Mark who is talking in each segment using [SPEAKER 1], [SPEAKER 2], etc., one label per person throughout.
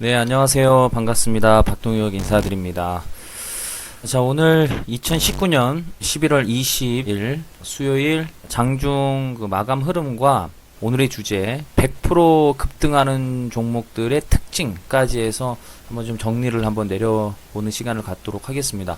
[SPEAKER 1] 네, 안녕하세요. 반갑습니다. 박동혁 인사드립니다. 자, 오늘 2019년 11월 20일 수요일 장중 마감 흐름과 오늘의 주제 100% 급등하는 종목들의 특징까지 해서 한번 좀 정리를 한번 내려보는 시간을 갖도록 하겠습니다.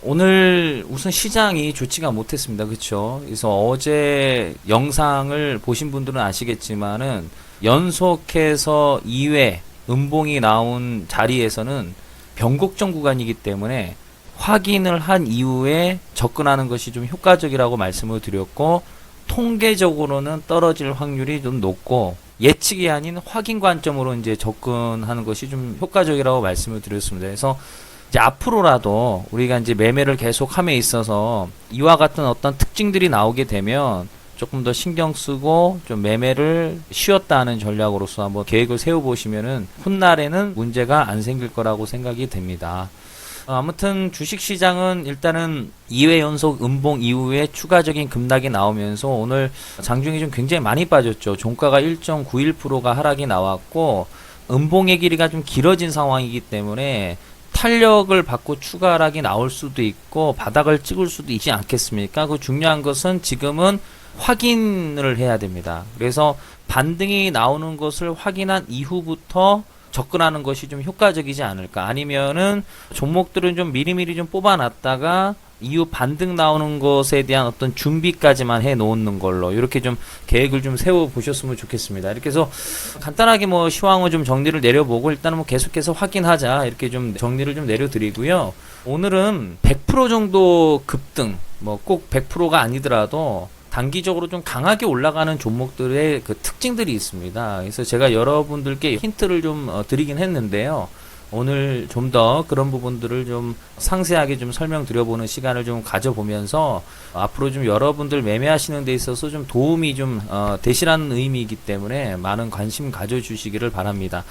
[SPEAKER 1] 오늘 우선 시장이 좋지가 못했습니다. 그렇죠? 그래서 어제 영상을 보신 분들은 아시겠지만은 연속해서 2회 음봉이 나온 자리에서는 변곡점 구간이기 때문에 확인을 한 이후에 접근하는 것이 좀 효과적이라고 말씀을 드렸고, 통계적으로는 떨어질 확률이 좀 높고 예측이 아닌 확인 관점으로 이제 접근하는 것이 좀 효과적이라고 말씀을 드렸습니다. 그래서 이제 앞으로라도 우리가 이제 매매를 계속함에 있어서 이와 같은 어떤 특징들이 나오게 되면 조금 더 신경 쓰고 좀 매매를 쉬었다 하는 전략으로서 한번 계획을 세워보시면은 훗날에는 문제가 안 생길 거라고 생각이 됩니다. 아무튼 주식시장은 일단은 2회 연속 음봉 이후에 추가적인 급락이 나오면서 오늘 장중이 좀 굉장히 많이 빠졌죠. 종가가 1.91%가 하락이 나왔고, 음봉의 길이가 좀 길어진 상황이기 때문에 탄력을 받고 추가 하락이 나올 수도 있고 바닥을 찍을 수도 있지 않겠습니까? 그 중요한 것은 지금은 확인을 해야 됩니다. 그래서 반등이 나오는 것을 확인한 이후부터 접근하는 것이 좀 효과적이지 않을까. 아니면은 종목들은 좀 미리미리 좀 뽑아놨다가 이후 반등 나오는 것에 대한 어떤 준비까지만 해 놓는 걸로 이렇게 좀 계획을 좀 세워 보셨으면 좋겠습니다. 이렇게 해서 간단하게 뭐 시황을 좀 정리를 내려보고 일단은 뭐 계속해서 확인하자 이렇게 좀 정리를 좀 내려드리고요. 오늘은 100% 정도 급등, 뭐 꼭 100%가 아니더라도 단기적으로 좀 강하게 올라가는 종목들의 그 특징들이 있습니다. 그래서 제가 여러분들께 힌트를 좀 드리긴 했는데요. 오늘 좀 더 그런 부분들을 좀 상세하게 좀 설명드려보는 시간을 좀 가져보면서 앞으로 좀 여러분들 매매하시는 데 있어서 좀 도움이 좀 되시라는 의미이기 때문에 많은 관심 가져주시기를 바랍니다.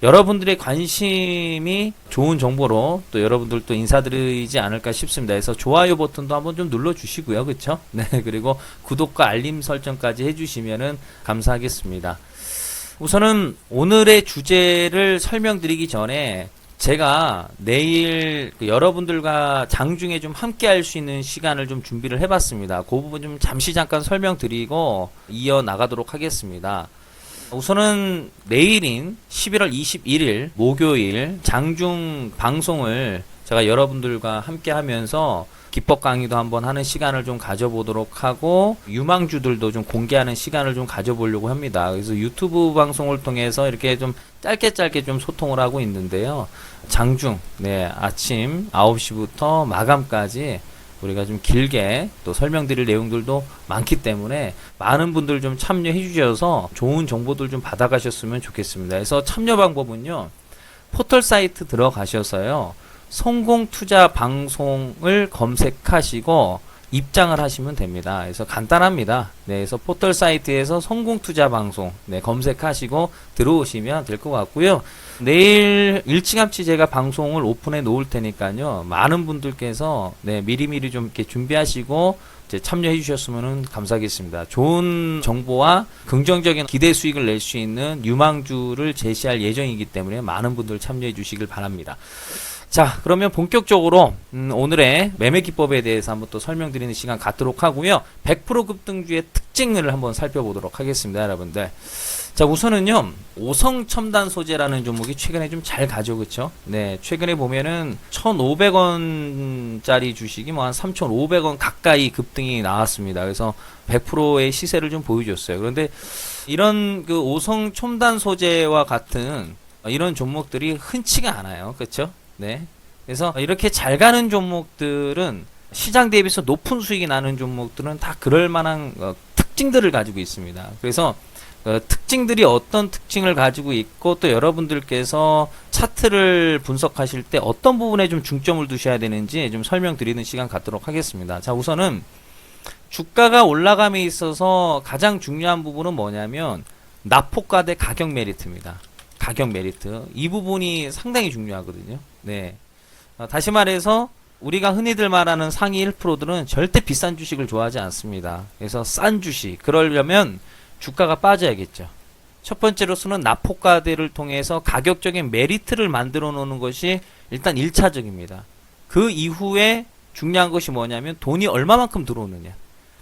[SPEAKER 1] 여러분들의 관심이 좋은 정보로 또 여러분들도 인사드리지 않을까 싶습니다. 그래서 좋아요 버튼도 한번 좀 눌러주시고요. 그쵸? 네, 그리고 구독과 알림 설정까지 해주시면은 감사하겠습니다. 우선은 오늘의 주제를 설명드리기 전에 제가 내일 여러분들과 장중에 좀 함께 할 수 있는 시간을 좀 준비를 해봤습니다. 그 부분 좀 잠시 잠깐 설명드리고 이어나가도록 하겠습니다. 우선은 내일인 11월 21일 목요일 장중 방송을 제가 여러분들과 함께 하면서 기법 강의도 한번 하는 시간을 좀 가져보도록 하고, 유망주들도 좀 공개하는 시간을 좀 가져보려고 합니다. 그래서 유튜브 방송을 통해서 이렇게 좀 짧게 좀 소통을 하고 있는데요. 장중, 네, 아침 9시부터 마감까지 우리가 좀 길게 또 설명드릴 내용들도 많기 때문에 많은 분들 좀 참여해 주셔서 좋은 정보들 좀 받아가셨으면 좋겠습니다. 그래서 참여 방법은요, 포털 사이트 들어가셔서요, 성공투자 방송을 검색하시고 입장을 하시면 됩니다. 그래서 간단합니다. 네, 그래서 포털 사이트에서 성공투자 방송 검색하시고 들어오시면 될 것 같고요. 내일 일찌감치 제가 방송을 오픈해 놓을 테니까요. 많은 분들께서 미리미리 좀 이렇게 준비하시고 이제 참여해 주셨으면 감사하겠습니다. 좋은 정보와 긍정적인 기대 수익을 낼 수 있는 유망주를 제시할 예정이기 때문에 많은 분들 참여해 주시길 바랍니다. 자, 그러면 본격적으로 오늘의 매매 기법에 대해서 한번 또 설명드리는 시간 갖도록 하고요. 100% 급등주의 특징을 한번 살펴보도록 하겠습니다, 여러분들. 자, 우선은요, 오성첨단 소재라는 종목이 최근에 좀 잘 가죠, 그쵸? 네, 최근에 보면은 1,500원짜리 주식이 뭐 한 3,500원 가까이 급등이 나왔습니다. 그래서 100%의 시세를 좀 보여줬어요. 그런데 이런 그 오성첨단 소재와 같은 이런 종목들이 흔치가 않아요, 그쵸? 네. 그래서 이렇게 잘 가는 종목들은 시장 대비해서 높은 수익이 나는 종목들은 다 그럴 만한 특징들을 가지고 있습니다. 그래서 특징들이 어떤 특징을 가지고 있고 또 여러분들께서 차트를 분석하실 때 어떤 부분에 좀 중점을 두셔야 되는지 좀 설명드리는 시간 갖도록 하겠습니다. 자, 우선은 주가가 올라감에 있어서 가장 중요한 부분은 뭐냐면 납폭과 대 가격 메리트입니다. 가격 메리트. 이 부분이 상당히 중요하거든요. 네. 다시 말해서 우리가 흔히들 말하는 상위 1%들은 절대 비싼 주식을 좋아하지 않습니다. 그래서 싼 주식, 그러려면 주가가 빠져야겠죠. 첫 번째로서는 납포가대를 통해서 가격적인 메리트를 만들어 놓는 것이 일단 1차적입니다. 그 이후에 중요한 것이 뭐냐면 돈이 얼마만큼 들어오느냐.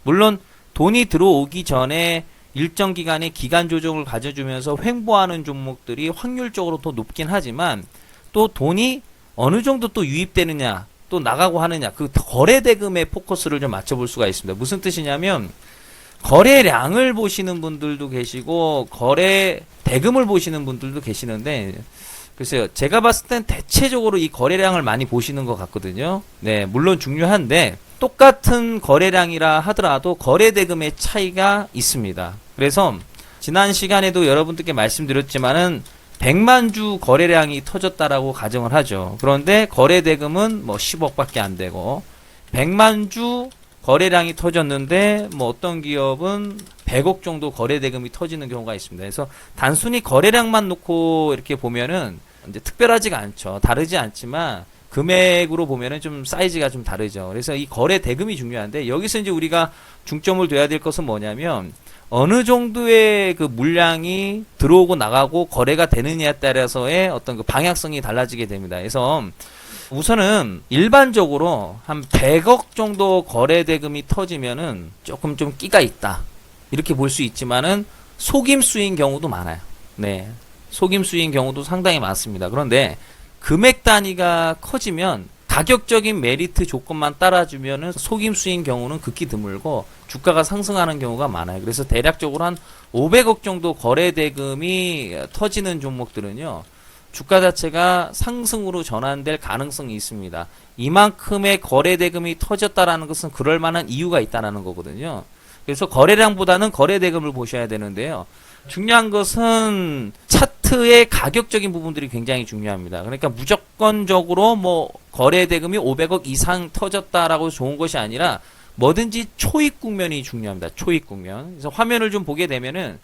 [SPEAKER 1] 물론 돈이 들어오기 전에 일정 기간의 기간 조정을 가져주면서 횡보하는 종목들이 확률적으로 더 높긴 하지만 또 돈이 어느 정도 또 유입되느냐 또 나가고 하느냐 그 거래 대금에 포커스를 좀 맞춰볼 수가 있습니다. 무슨 뜻이냐면 거래량을 보시는 분들도 계시고 거래 대금을 보시는 분들도 계시는데 글쎄요, 제가 봤을 땐 대체적으로 이 거래량을 많이 보시는 것 같거든요. 네, 물론 중요한데 똑같은 거래량이라 하더라도 거래 대금의 차이가 있습니다. 그래서 지난 시간에도 여러분들께 말씀드렸지만은 100만 주 거래량이 터졌다라고 가정을 하죠. 그런데 거래 대금은 뭐 10억밖에 안 되고 100만 주 거래량이 터졌는데 뭐 어떤 기업은 100억 정도 거래 대금이 터지는 경우가 있습니다. 그래서 단순히 거래량만 놓고 이렇게 보면은 이제 특별하지가 않죠. 다르지 않지만 금액으로 보면은 좀 사이즈가 좀 다르죠. 그래서 이 거래 대금이 중요한데 여기서 이제 우리가 중점을 둬야 될 것은 뭐냐면 어느 정도의 그 물량이 들어오고 나가고 거래가 되느냐에 따라서의 어떤 그 방향성이 달라지게 됩니다. 그래서 우선은 일반적으로 한 100억 정도 거래 대금이 터지면은 조금 좀 끼가 있다. 이렇게 볼 수 있지만은 속임수인 경우도 많아요. 네. 속임수인 경우도 상당히 많습니다. 그런데 금액 단위가 커지면 가격적인 메리트 조건만 따라주면은 속임수인 경우는 극히 드물고 주가가 상승하는 경우가 많아요. 그래서 대략적으로 한 500억 정도 거래 대금이 터지는 종목들은요. 주가 자체가 상승으로 전환될 가능성이 있습니다. 이만큼의 거래 대금이 터졌다라는 것은 그럴 만한 이유가 있다는 거거든요. 그래서 거래량보다는 거래 대금을 보셔야 되는데요. 중요한 것은 차트의 가격적인 부분들이 굉장히 중요합니다. 그러니까 무조건적으로 뭐 거래 대금이 500억 이상 터졌다라고 좋은 것이 아니라 뭐든지 초입 국면이 중요합니다. 초입 국면. 그래서 화면을 좀 보게 되면은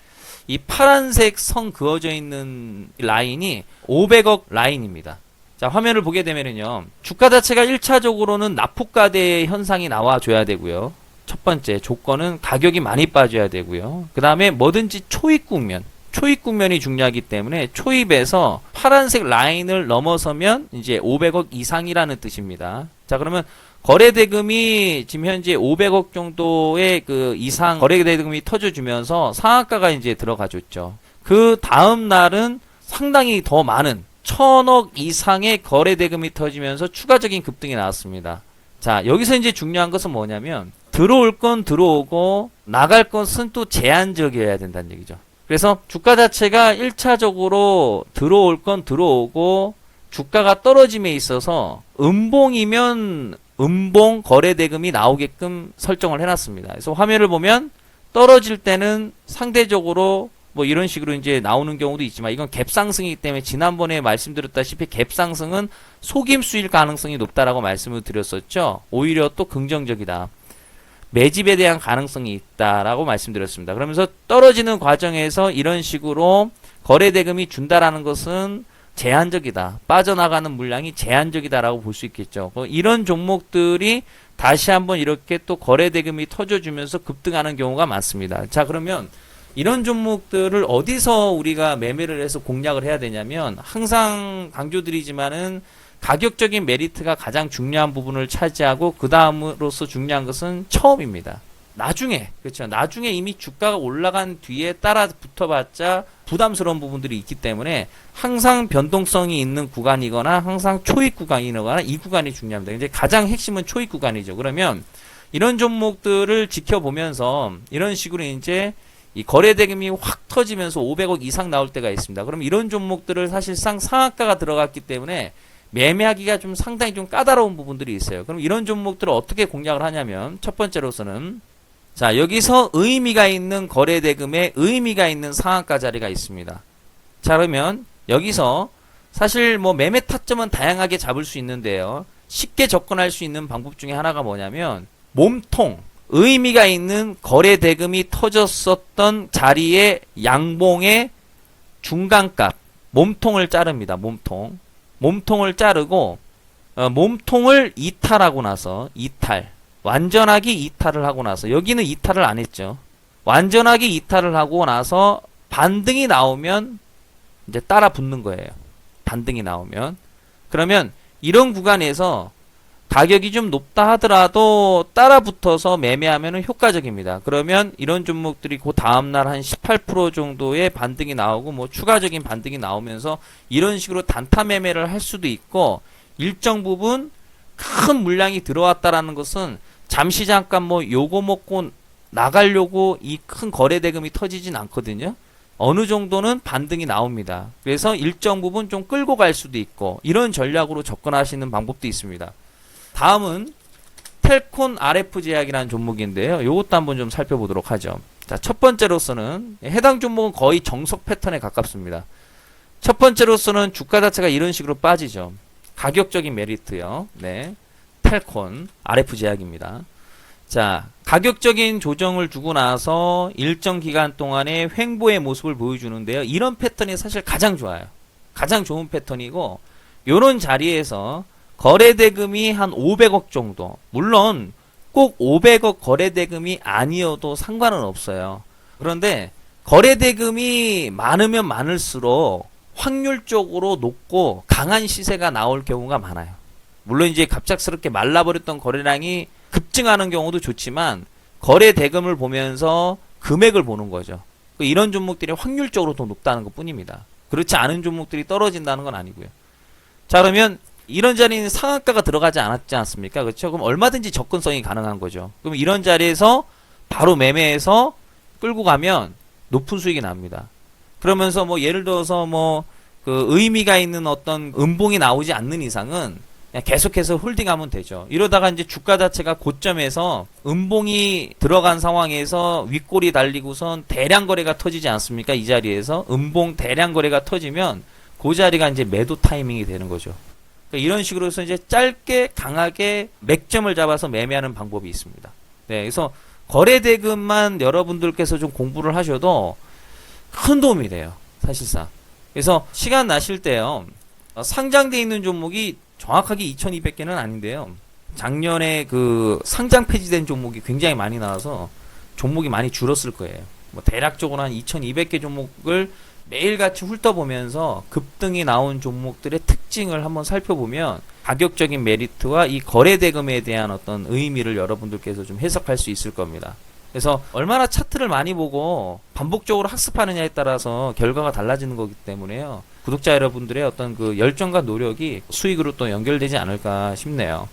[SPEAKER 1] 이 파란색 선 그어져 있는 라인이 500억 라인입니다. 자, 화면을 보게 되면은요. 주가 자체가 1차적으로는 납폭가대 현상이 나와줘야 되고요. 첫 번째 조건은 가격이 많이 빠져야 되고요. 그 다음에 뭐든지 초입 국면. 초입 국면이 중요하기 때문에 초입에서 파란색 라인을 넘어서면 이제 500억 이상이라는 뜻입니다. 자, 그러면 거래 대금이 지금 현재 500억 정도의 그 이상 거래 대금이 터져주면서 상한가가 이제 들어가줬죠. 그 다음 날은 상당히 더 많은 1000억 이상의 거래 대금이 터지면서 추가적인 급등이 나왔습니다. 자, 여기서 이제 중요한 것은 뭐냐면 들어올 건 들어오고 나갈 것은 또 제한적이어야 된다는 얘기죠. 그래서 주가 자체가 1차적으로 들어올 건 들어오고 주가가 떨어짐에 있어서 음봉이면 음봉 거래 대금이 나오게끔 설정을 해놨습니다. 그래서 화면을 보면 떨어질 때는 상대적으로 뭐 이런 식으로 이제 나오는 경우도 있지만 이건 갭상승이기 때문에 지난번에 말씀드렸다시피 갭상승은 속임수일 가능성이 높다라고 말씀을 드렸었죠. 오히려 또 긍정적이다. 매집에 대한 가능성이 있다라고 말씀드렸습니다. 그러면서 떨어지는 과정에서 이런 식으로 거래 대금이 준다라는 것은 제한적이다. 빠져나가는 물량이 제한적이다라고 볼 수 있겠죠. 이런 종목들이 다시 한번 이렇게 또 거래 대금이 터져주면서 급등하는 경우가 많습니다. 자, 그러면 이런 종목들을 어디서 우리가 매매를 해서 공략을 해야 되냐면 항상 강조드리지만은 가격적인 메리트가 가장 중요한 부분을 차지하고 그 다음으로서 중요한 것은 처음입니다. 나중에, 그렇죠. 나중에 이미 주가가 올라간 뒤에 따라 붙어봤자 부담스러운 부분들이 있기 때문에 항상 변동성이 있는 구간이거나 항상 초입 구간이거나 이 구간이 중요합니다. 이제 가장 핵심은 초입 구간이죠. 그러면 이런 종목들을 지켜보면서 이런 식으로 이제 이 거래 대금이 확 터지면서 500억 이상 나올 때가 있습니다. 그럼 이런 종목들을 사실상 상한가가 들어갔기 때문에 매매하기가 좀 상당히 좀 까다로운 부분들이 있어요. 그럼 이런 종목들을 어떻게 공략을 하냐면 첫 번째로서는 자, 여기서 의미가 있는 거래 대금에 의미가 있는 상한가 자리가 있습니다. 자, 그러면 여기서 사실 뭐 매매 타점은 다양하게 잡을 수 있는데요. 쉽게 접근할 수 있는 방법 중에 하나가 뭐냐면 몸통, 의미가 있는 거래 대금이 터졌었던 자리의 양봉의 중간값, 몸통을 자릅니다. 몸통을 자르고 몸통을 이탈하고 나서 완전하게 이탈을 하고 나서 여기는 이탈을 안 했죠. 완전하게 이탈을 하고 나서 반등이 나오면 이제 따라 붙는 거예요. 반등이 나오면. 그러면 이런 구간에서 가격이 좀 높다 하더라도 따라 붙어서 매매하면 효과적입니다. 그러면 이런 종목들이 그 다음날 한 18% 정도의 반등이 나오고 뭐 추가적인 반등이 나오면서 이런 식으로 단타 매매를 할 수도 있고, 일정 부분 큰 물량이 들어왔다라는 것은 잠시 잠깐 뭐 요거 먹고 나가려고 이 큰 거래 대금이 터지진 않거든요. 어느 정도는 반등이 나옵니다. 그래서 일정 부분 좀 끌고 갈 수도 있고, 이런 전략으로 접근하시는 방법도 있습니다. 다음은 텔콘 RF 제약이라는 종목인데요. 이것도 한번 좀 살펴보도록 하죠. 자, 첫 번째로서는 해당 종목은 거의 정석 패턴에 가깝습니다. 첫 번째로서는 주가 자체가 이런 식으로 빠지죠. 가격적인 메리트요. 네, 텔콘 RF 제약입니다. 자, 가격적인 조정을 주고 나서 일정 기간 동안의 횡보의 모습을 보여주는데요. 이런 패턴이 사실 가장 좋아요. 가장 좋은 패턴이고, 이런 자리에서 거래대금이 한 500억 정도, 물론 꼭 500억 거래대금이 아니어도 상관은 없어요. 그런데 거래대금이 많으면 많을수록 확률적으로 높고 강한 시세가 나올 경우가 많아요. 물론 이제 갑작스럽게 말라버렸던 거래량이 급증하는 경우도 좋지만, 거래 대금을 보면서 금액을 보는 거죠. 이런 종목들이 확률적으로 더 높다는 것 뿐입니다. 그렇지 않은 종목들이 떨어진다는 건 아니고요. 자, 그러면 이런 자리는 상한가가 들어가지 않았지 않습니까? 그렇죠? 그럼 얼마든지 접근성이 가능한 거죠. 그럼 이런 자리에서 바로 매매해서 끌고 가면 높은 수익이 납니다. 그러면서 뭐 예를 들어서 뭐 그 의미가 있는 어떤 음봉이 나오지 않는 이상은 그냥 계속해서 홀딩하면 되죠. 이러다가 이제 주가 자체가 고점에서 음봉이 들어간 상황에서 윗골이 달리고선 대량 거래가 터지지 않습니까? 이 자리에서 음봉 대량 거래가 터지면 그 자리가 이제 매도 타이밍이 되는 거죠. 그러니까 이런 식으로 해서 이제 짧게 강하게 맥점을 잡아서 매매하는 방법이 있습니다. 네, 그래서 거래 대금만 여러분들께서 좀 공부를 하셔도 큰 도움이 돼요, 사실상. 그래서 시간 나실 때요, 상장돼 있는 종목이 정확하게 2200개는 아닌데요, 작년에 그 상장 폐지된 종목이 굉장히 많이 나와서 종목이 많이 줄었을 거예요. 뭐 대략적으로 한 2200개 종목을 매일같이 훑어보면서 급등이 나온 종목들의 특징을 한번 살펴보면 가격적인 메리트와 이 거래 대금에 대한 어떤 의미를 여러분들께서 좀 해석할 수 있을 겁니다. 그래서 얼마나 차트를 많이 보고 반복적으로 학습하느냐에 따라서 결과가 달라지는 거기 때문에요. 구독자 여러분들의 어떤 그 열정과 노력이 수익으로 또 연결되지 않을까 싶네요.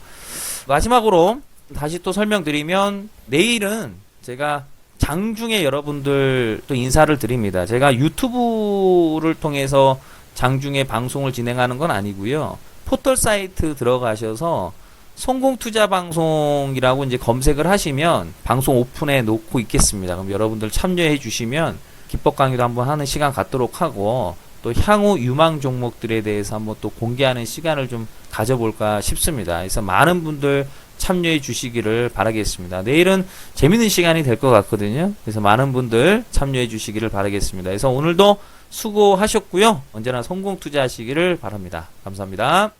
[SPEAKER 1] 마지막으로 다시 또 설명드리면, 내일은 제가 장중에 여러분들 또 인사를 드립니다. 제가 유튜브를 통해서 장중에 방송을 진행하는 건 아니고요. 포털 사이트 들어가셔서 성공투자방송이라고 이제 검색을 하시면 방송 오픈해 놓고 있겠습니다. 그럼 여러분들 참여해 주시면 기법 강의도 한번 하는 시간 갖도록 하고, 또 향후 유망 종목들에 대해서 한번 또 공개하는 시간을 좀 가져볼까 싶습니다. 그래서 많은 분들 참여해 주시기를 바라겠습니다. 내일은 재밌는 시간이 될 것 같거든요. 그래서 많은 분들 참여해 주시기를 바라겠습니다. 그래서 오늘도 수고하셨고요. 언제나 성공 투자하시기를 바랍니다. 감사합니다.